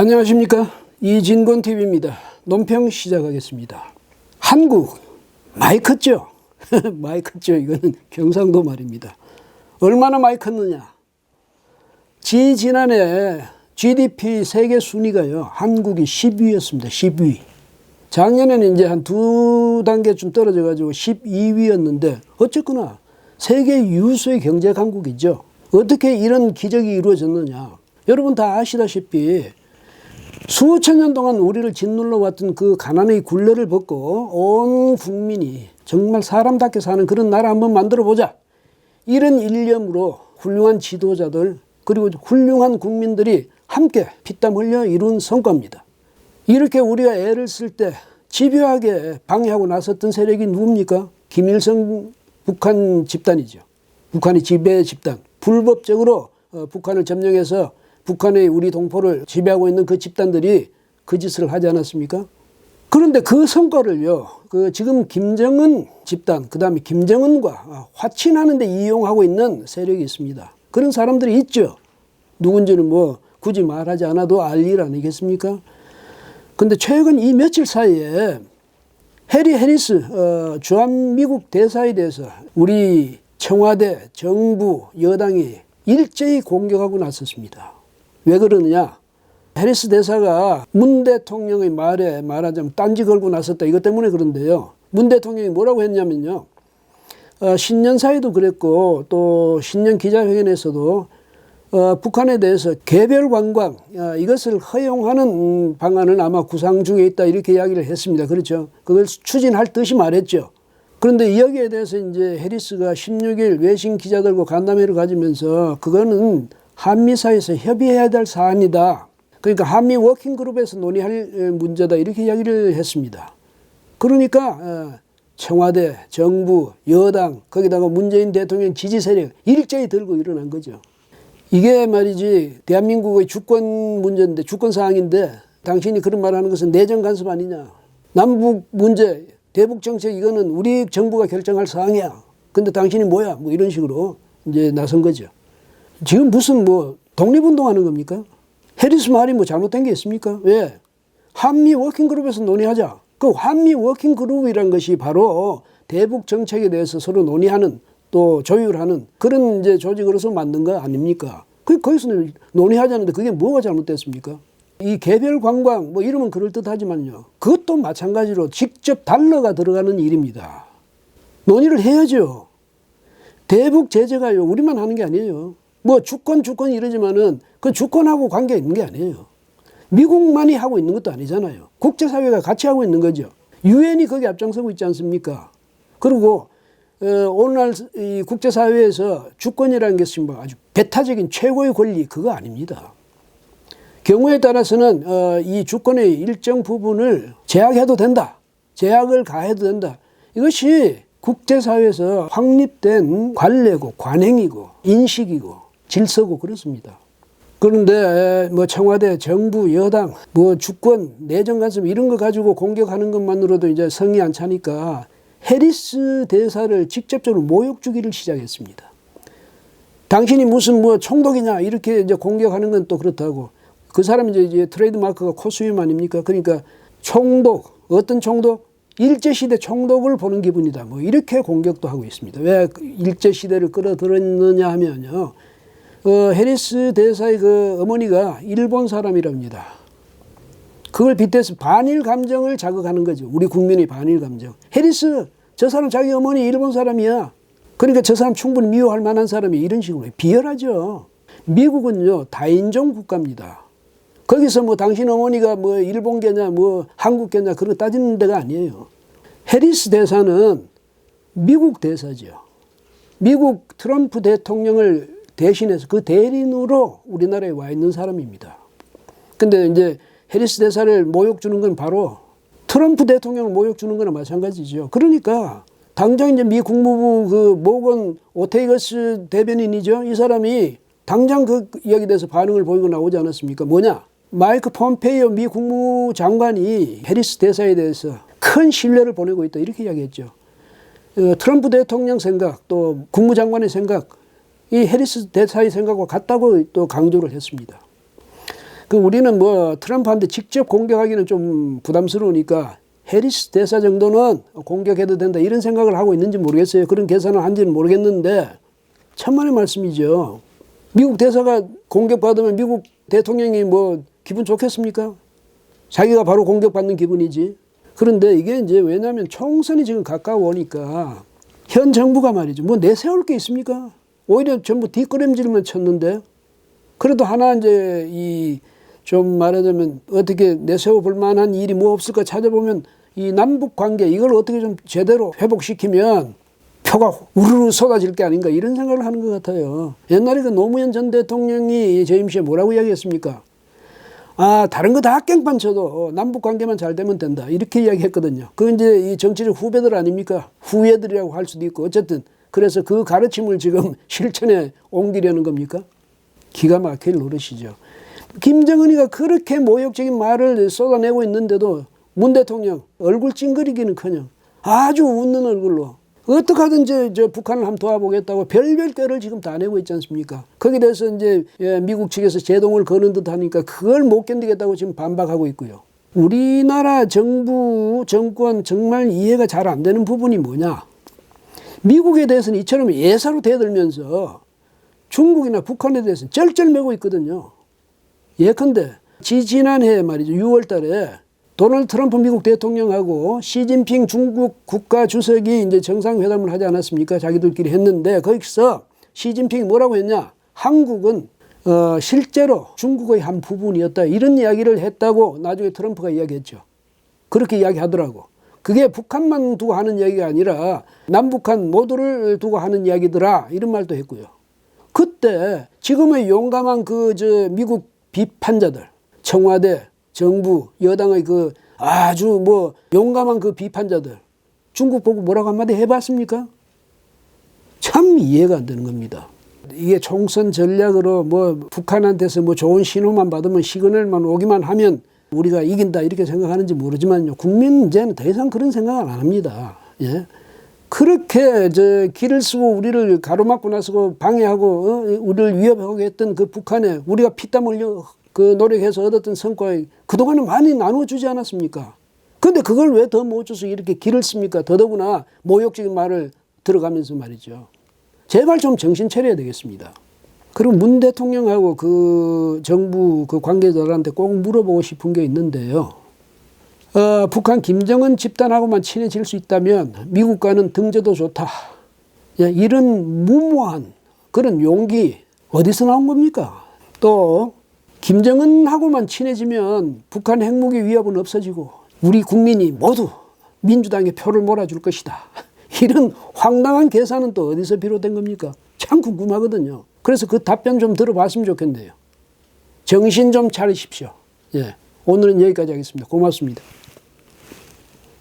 안녕하십니까, 이진권TV입니다. 논평 시작하겠습니다. 한국 많이 컸죠? 많이 컸죠. 이거는 경상도 말입니다. 얼마나 많이 컸느냐. 지난해 GDP 세계 순위가요, 한국이 10위였습니다. 10위. 작년에는 이제 한 두 단계쯤 떨어져 가지고 12위였는데 어쨌거나 세계 유수의 경제 강국이죠. 어떻게 이런 기적이 이루어졌느냐. 여러분 다 아시다시피 수천 년 동안 우리를 짓눌러 왔던 그 가난의 굴레를 벗고 온 국민이 정말 사람답게 사는 그런 나라 한번 만들어 보자. 이런 일념으로 훌륭한 지도자들 그리고 훌륭한 국민들이 함께 피땀 흘려 이룬 성과입니다. 이렇게 우리가 애를 쓸 때 집요하게 방해하고 나섰던 세력이 누굽니까? 김일성 북한 집단이죠. 북한의 지배 집단. 불법적으로 북한을 점령해서 북한의 우리 동포를 지배하고 있는 그 집단들이 그 짓을 하지 않았습니까? 그런데 그 성과를요, 지금 김정은 집단, 그 다음에 김정은과 화친하는데 이용하고 있는 세력이 있습니다. 그런 사람들이 있죠. 누군지는 뭐 굳이 말하지 않아도 알 일 아니겠습니까? 근데 최근 이 며칠 사이에 해리 해리스 주한미국 대사에 대해서 우리 청와대, 정부, 여당이 일제히 공격하고 나섰습니다. 왜 그러느냐? 해리스 대사가 문 대통령의 말에 말하자면 딴지 걸고 나섰다. 이것 때문에 그런데요. 문 대통령이 뭐라고 했냐면요. 신년사에도 그랬고 또 신년 기자회견에서도 북한에 대해서 개별 관광 이것을 허용하는 방안을 아마 구상 중에 있다 이렇게 이야기를 했습니다. 그렇죠. 그걸 추진할 듯이 말했죠. 그런데 여기에 대해서 이제 해리스가 16일 외신 기자들과 간담회를 가지면서 그거는 한미 사이에서 협의해야 될 사안이다. 그러니까 한미 워킹그룹에서 논의할 문제다 이렇게 이야기를 했습니다. 그러니까 청와대, 정부, 여당 거기다가 문재인 대통령 지지 세력 일제히 들고 일어난 거죠. 이게 말이지 대한민국의 주권 문제인데 주권 사항인데 당신이 그런 말하는 것은 내정 간섭 아니냐. 남북 문제, 대북 정책 이거는 우리 정부가 결정할 사항이야. 근데 당신이 뭐야? 뭐 이런 식으로 이제 나선 거죠. 지금 무슨 뭐 독립운동하는 겁니까? 해리스 말이 뭐 잘못된 게 있습니까? 왜? 한미 워킹그룹에서 논의하자. 그 한미 워킹그룹이란 것이 바로 대북 정책에 대해서 서로 논의하는 또 조율하는 그런 이제 조직으로서 만든 거 아닙니까? 거기서 논의하자는데 그게 뭐가 잘못됐습니까? 이 개별 관광 뭐 이러면 그럴듯하지만요. 그것도 마찬가지로 직접 달러가 들어가는 일입니다. 논의를 해야죠. 대북 제재가요. 우리만 하는 게 아니에요. 뭐 주권 이러지만은 그 주권하고 관계 있는 게 아니에요. 미국만이 하고 있는 것도 아니잖아요. 국제사회가 같이 하고 있는 거죠. 유엔이 거기 앞장서고 있지 않습니까? 그리고 오늘날 이 국제사회에서 주권이라는 것이 뭐 아주 배타적인 최고의 권리 그거 아닙니다. 경우에 따라서는 이 주권의 일정 부분을 제약해도 된다. 제약을 가해도 된다. 이것이 국제사회에서 확립된 관례고 관행이고 인식이고 질서고 그렇습니다. 그런데 뭐 청와대, 정부, 여당, 뭐 주권, 내정 간섭 이런 거 가지고 공격하는 것만으로도 이제 성이 안 차니까 해리스 대사를 직접적으로 모욕 주기를 시작했습니다. 당신이 무슨 뭐 총독이냐 이렇게 이제 공격하는 건 또 그렇다고. 그 사람이 이제 트레이드 마크가 코스튬 아닙니까? 그러니까 총독, 어떤 총독? 일제시대 총독을 보는 기분이다. 뭐 이렇게 공격도 하고 있습니다. 왜 일제시대를 끌어들였느냐 하면요. 해리스 대사의 그 어머니가 일본 사람이랍니다. 그걸 빗대서 반일 감정을 자극하는 거죠. 우리 국민의 반일 감정. 해리스, 저 사람 자기 어머니 일본 사람이야. 그러니까 저 사람 충분히 미워할 만한 사람이 이런 식으로 비열하죠. 미국은요, 다인종 국가입니다. 거기서 뭐 당신 어머니가 뭐 일본계냐 뭐 한국계냐 그런 거 따지는 데가 아니에요. 해리스 대사는 미국 대사죠. 미국 트럼프 대통령을 대신해서 그 대리인으로 우리나라에 와 있는 사람입니다. 근데 이제 해리스 대사를 모욕 주는 건 바로 트럼프 대통령을 모욕 주는 거나 마찬가지죠. 그러니까 당장 이제 미 국무부 그 모건 오테이거스 대변인이죠. 이 사람이 당장 그 이야기에 대해서 반응을 보이고 나오지 않았습니까? 뭐냐? 마이크 폼페이오 미 국무장관이 해리스 대사에 대해서 큰 신뢰를 보내고 있다 이렇게 이야기했죠. 트럼프 대통령 생각 또 국무장관의 생각 이 해리스 대사의 생각과 같다고 또 강조를 했습니다. 그 우리는 뭐 트럼프한테 직접 공격하기는 좀 부담스러우니까 해리스 대사 정도는 공격해도 된다 이런 생각을 하고 있는지 모르겠어요. 그런 계산을 한지는 모르겠는데 천만의 말씀이죠. 미국 대사가 공격받으면 미국 대통령이 뭐 기분 좋겠습니까? 자기가 바로 공격받는 기분이지. 그런데 이게 이제 왜냐하면 총선이 지금 가까워오니까 현 정부가 말이죠. 뭐 내세울 게 있습니까? 오히려 전부 뒷걸음질만 쳤는데 그래도 하나 이제 이 좀 말하자면 어떻게 내세워 볼 만한 일이 뭐 없을까 찾아보면 이 남북 관계 이걸 어떻게 좀 제대로 회복시키면 표가 우르르 쏟아질 게 아닌가 이런 생각을 하는 것 같아요. 옛날에 그 노무현 전 대통령이 재임 시에 뭐라고 이야기했습니까? 아, 다른 거 다 깽판 쳐도 남북 관계만 잘 되면 된다. 이렇게 이야기했거든요. 그 이제 이 정치적 후배들 아닙니까? 후예들이라고 할 수도 있고 어쨌든 그래서 그 가르침을 지금 실천에 옮기려는 겁니까? 기가 막힐 노릇이죠. 김정은이가 그렇게 모욕적인 말을 쏟아내고 있는데도 문 대통령 얼굴 찡그리기는커녕 아주 웃는 얼굴로 어떻게 하든지 저 북한을 한번 도와보겠다고 별별 꾀를 지금 다 내고 있지 않습니까? 거기에 대해서 이제 미국 측에서 제동을 거는 듯 하니까 그걸 못 견디겠다고 지금 반박하고 있고요. 우리나라 정부, 정권 정말 이해가 잘 안 되는 부분이 뭐냐? 미국에 대해서는 이처럼 예사로 대들면서 중국이나 북한에 대해서는 쩔쩔매고 있거든요. 예컨대 지난해 말이죠. 6월 달에 도널드 트럼프 미국 대통령하고 시진핑 중국 국가 주석이 이제 정상회담을 하지 않았습니까? 자기들끼리 했는데 거기서 시진핑이 뭐라고 했냐? 한국은 실제로 중국의 한 부분이었다. 이런 이야기를 했다고 나중에 트럼프가 이야기했죠. 그렇게 이야기하더라고. 그게 북한만 두고 하는 이야기가 아니라 남북한 모두를 두고 하는 이야기더라. 이런 말도 했고요. 그때 지금의 용감한 미국 비판자들, 청와대, 정부, 여당의 그 아주 뭐 용감한 그 비판자들 중국 보고 뭐라고 한마디 해봤습니까? 참 이해가 안 되는 겁니다. 이게 총선 전략으로 뭐 북한한테서 뭐 좋은 신호만 받으면 시그널만 오기만 하면 우리가 이긴다 이렇게 생각하는지 모르지만요. 국민 이제는 더 이상 그런 생각을 안 합니다. 예. 그렇게 길을 쓰고 우리를 가로막고 나서고 방해하고 우리를 위협하고 했던 그 북한에 우리가 피땀 흘려 그 노력해서 얻었던 성과에 그동안은 많이 나눠주지 않았습니까? 근데 그걸 왜 더 못 줘서 이렇게 길을 씁니까? 더더구나 모욕적인 말을 들어가면서 말이죠. 제발 좀 정신 차려야 되겠습니다. 그리고 문 대통령하고 그 정부 그 관계자들한테 꼭 물어보고 싶은 게 있는데요. 북한 김정은 집단하고만 친해질 수 있다면 미국과는 등져도 좋다. 이런 무모한 그런 용기 어디서 나온 겁니까? 또 김정은하고만 친해지면 북한 핵무기 위협은 없어지고 우리 국민이 모두 민주당에 표를 몰아줄 것이다. 이런 황당한 계산은 또 어디서 비롯된 겁니까? 참 궁금하거든요. 그래서 그 답변 좀 들어봤으면 좋겠네요. 정신 좀 차리십시오. 예, 오늘은 여기까지 하겠습니다. 고맙습니다.